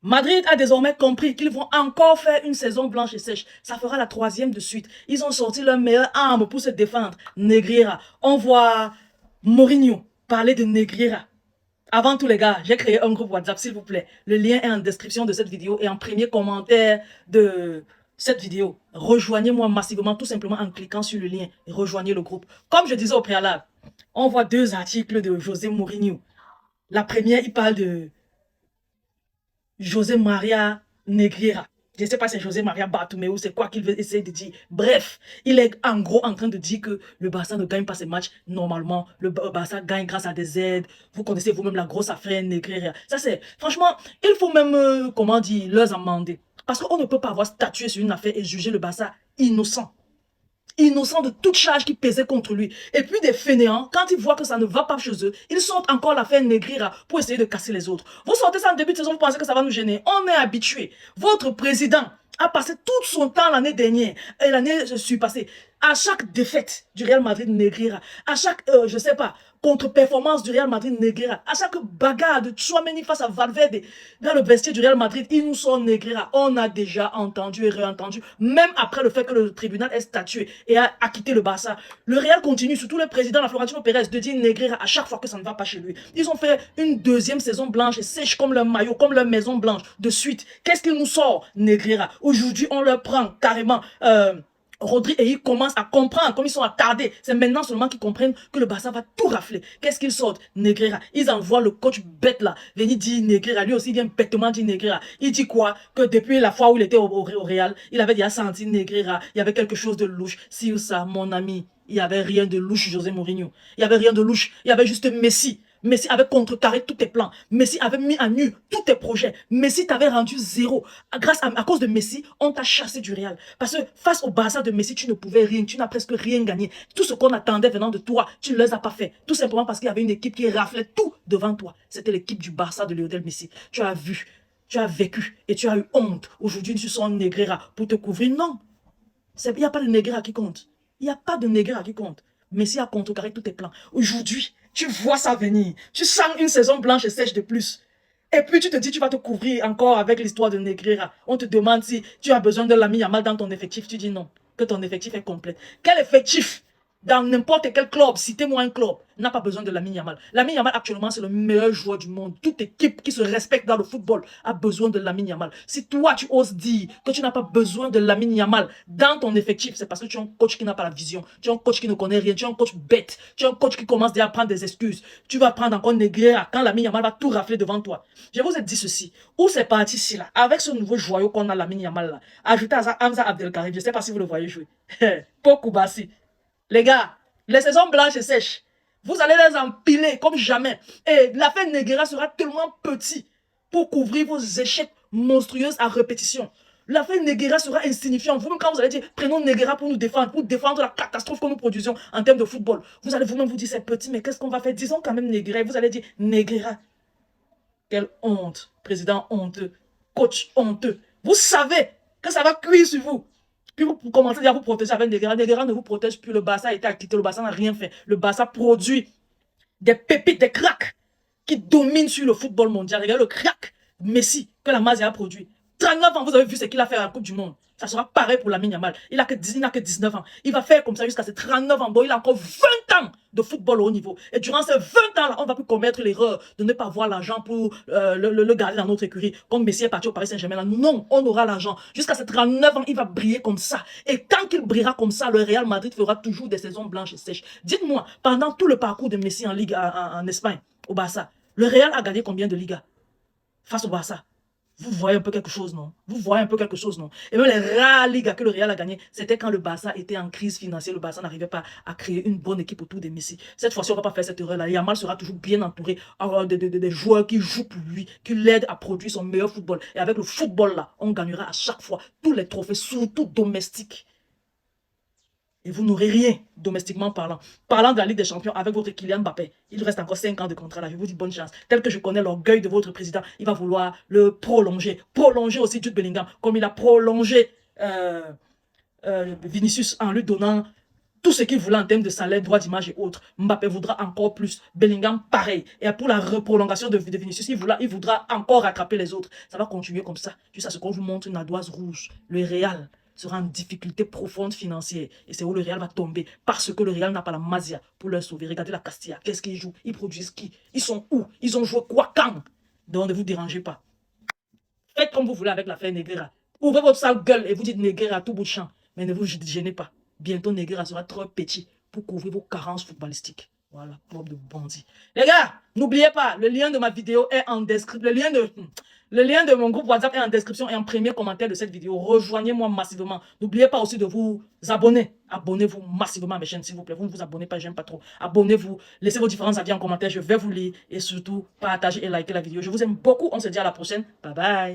Madrid a désormais compris qu'ils vont encore faire une saison blanche et sèche. Ça fera la 3e de suite. Ils ont sorti leur meilleure arme pour se défendre. Negreira. On voit Mourinho parler de Negreira. Avant tout les gars, j'ai créé un groupe WhatsApp s'il vous plaît. Le lien est en description de cette vidéo et en premier commentaire de cette vidéo. Rejoignez-moi massivement tout simplement en cliquant sur le lien et rejoignez le groupe. Comme je disais au préalable, on voit 2 articles de José Mourinho. La première, il parle de José Maria Negreira. Je ne sais pas si c'est José Maria Bartomeu, c'est quoi qu'il veut essayer de dire. Bref, il est en gros en train de dire que le Barça ne gagne pas ses matchs normalement. Le Barça gagne grâce à des aides. Vous connaissez vous-même la grosse affaire Negreira. Ça c'est, franchement, il faut même, comment dire, leur amender. Parce qu'on ne peut pas avoir statué sur une affaire et juger le Barça innocent. Innocent de toute charge qui pesait contre lui. Et puis des fainéants, quand ils voient que ça ne va pas chez eux, ils sortent encore l'affaire Negreira pour essayer de casser les autres. Vous sortez ça en début de saison, vous pensez que ça va nous gêner. On est habitué. Votre président a passé tout son temps l'année dernière et l'année surpassée à chaque défaite du Real Madrid Negreira, à chaque, je sais pas, contre-performance du Real Madrid Negreira, à chaque bagarre de Tchouaméni face à Valverde dans le vestiaire du Real Madrid, il nous sort Negreira. On a déjà entendu et réentendu, même après le fait que le tribunal ait statué et a acquitté le Barça. Le Real continue, surtout le président, la Florentino Pérez, de dire Negreira à chaque fois que ça ne va pas chez lui. Ils ont fait une 2e saison blanche et sèche comme leur maillot, comme leur maison blanche de suite. Qu'est-ce qu'il nous sort, Negreira? Aujourd'hui, on leur prend carrément... Rodri et ils commencent à comprendre, comme ils sont attardés. C'est maintenant seulement qu'ils comprennent que le Barça va tout rafler. Qu'est-ce qu'ils sortent? Negreira. Ils envoient le coach bête là, venir dire Negreira. Lui aussi il vient bêtement dire Negreira. Il dit quoi? Que depuis la fois où il était au Real, il avait déjà senti Negreira. Il y avait quelque chose de louche. Si ça, mon ami, il n'y avait rien de louche, José Mourinho. Il n'y avait rien de louche. Il y avait juste Messi. Messi avait contrecarré tous tes plans. Messi avait mis à nu tous tes projets. Messi t'avait rendu zéro. À cause de Messi, on t'a chassé du Real. Parce que face au Barça de Messi, tu ne pouvais rien. Tu n'as presque rien gagné. Tout ce qu'on attendait venant de toi, tu ne les as pas fait. Tout simplement parce qu'il y avait une équipe qui raflait tout devant toi. C'était l'équipe du Barça de Lionel Messi. Tu as vu, tu as vécu et tu as eu honte. Aujourd'hui, tu sens Negreira pour te couvrir. Non. Il n'y a pas de Negreira qui compte. Il n'y a pas de Negreira qui compte. Messi a contrecarré tous tes plans. Aujourd'hui, tu vois ça venir. Tu sens une saison blanche et sèche de plus. Et puis tu te dis, tu vas te couvrir encore avec l'histoire de Negreira. On te demande si tu as besoin de Lamine Yamal dans ton effectif. Tu dis non, que ton effectif est complet. Quel effectif? Dans n'importe quel club, citez-moi un club, n'a pas besoin de Lamine Yamal. Lamine Yamal, actuellement, c'est le meilleur joueur du monde. Toute équipe qui se respecte dans le football a besoin de Lamine Yamal. Si toi, tu oses dire que tu n'as pas besoin de Lamine Yamal dans ton effectif, c'est parce que tu es un coach qui n'a pas la vision. Tu es un coach qui ne connaît rien. Tu es un coach bête. Tu es un coach qui commence déjà à prendre des excuses. Tu vas prendre encore Negreira quand Lamine Yamal va tout rafler devant toi. Je vous ai dit ceci. Où c'est parti ici, là, avec ce nouveau joyau qu'on a, Lamine Yamal, là, ajoutez à ça Hamza Abdelkarim. Je ne sais pas si vous le voyez jouer. Poko Bassi. Les gars, les saisons blanches et sèches, vous allez les empiler comme jamais. Et l'affaire Negreira sera tellement petit pour couvrir vos échecs monstrueux à répétition. L'affaire Negreira sera insignifiante. Vous-même, quand vous allez dire, prenons Negreira pour défendre la catastrophe que nous produisons en termes de football, vous allez vous-même vous dire, c'est petit, mais qu'est-ce qu'on va faire? Disons quand même Negreira. Et vous allez dire, Negreira. Quelle honte. Président honteux. Coach honteux. Vous savez que ça va cuire sur vous. Puis vous commencez déjà à vous protéger avec Negreira. Negreira ne vous protège plus. Le Barça a été acquitté. Le Barça n'a rien fait. Le Barça produit des pépites, des cracks qui dominent sur le football mondial. Regardez le crack Messi que la Masia a produit. 39 ans, vous avez vu ce qu'il a fait à la Coupe du Monde. Ça sera pareil pour Lamine Yamal. Il n'a que 19 ans. Il va faire comme ça jusqu'à ses 39 ans. Bon, il a encore 20 ans de football au haut niveau. Et durant ces 20 ans-là, on va plus commettre l'erreur de ne pas avoir l'argent pour le garder dans notre écurie. Comme Messi est parti au Paris Saint-Germain. Non, on aura l'argent. Jusqu'à ses 39 ans, il va briller comme ça. Et tant qu'il brillera comme ça, le Real Madrid fera toujours des saisons blanches et sèches. Dites-moi, pendant tout le parcours de Messi en Ligue en Espagne, au Barça, le Real a gagné combien de Ligas face au Barça? Vous voyez un peu quelque chose, non? Vous voyez un peu quelque chose, non? Et même les rares ligues que le Real a gagné, c'était quand le Barça était en crise financière. Le Barça n'arrivait pas à créer une bonne équipe autour de Messi. Cette fois-ci, on ne va pas faire cette erreur-là. Yamal sera toujours bien entouré des joueurs qui jouent pour lui, qui l'aident à produire son meilleur football. Et avec le football-là, on gagnera à chaque fois tous les trophées, surtout domestiques. Et vous n'aurez rien, domestiquement parlant. Parlant de la Ligue des Champions avec votre Kylian Mbappé, il reste encore 5 ans de contrat là. Je vous dis bonne chance. Tel que je connais l'orgueil de votre président, il va vouloir le prolonger. Prolonger aussi Jude Bellingham, comme il a prolongé Vinicius en lui donnant tout ce qu'il voulait en termes de salaire, droit d'image et autres. Mbappé voudra encore plus. Bellingham, pareil. Et pour la prolongation de Vinicius, il voudra encore rattraper les autres. Ça va continuer comme ça. Juste à ce qu'on vous montre une ardoise rouge. Le Real sera en difficulté profonde financière. Et c'est où le Real va tomber. Parce que le Real n'a pas la Masia pour leur sauver. Regardez la Castilla. Qu'est-ce qu'ils jouent? Ils produisent qui? Ils sont où? Ils ont joué quoi? Quand? Donc ne vous dérangez pas. Faites comme vous voulez avec l'affaire Negreira. Ouvrez votre sale gueule et vous dites Negreira à tout bout de champ. Mais ne vous gênez pas. Bientôt, Negreira sera trop petit pour couvrir vos carences footballistiques. Voilà, club de bandits. Les gars, n'oubliez pas, le lien de ma vidéo est en description. Le lien de mon groupe WhatsApp est en description et en premier commentaire de cette vidéo. Rejoignez-moi massivement. N'oubliez pas aussi de vous abonner. Abonnez-vous massivement à mes chaînes, s'il vous plaît. Vous ne vous abonnez pas, j'aime pas trop. Abonnez-vous, laissez vos différents avis en commentaire. Je vais vous lire et surtout partagez et likez la vidéo. Je vous aime beaucoup. On se dit à la prochaine. Bye bye.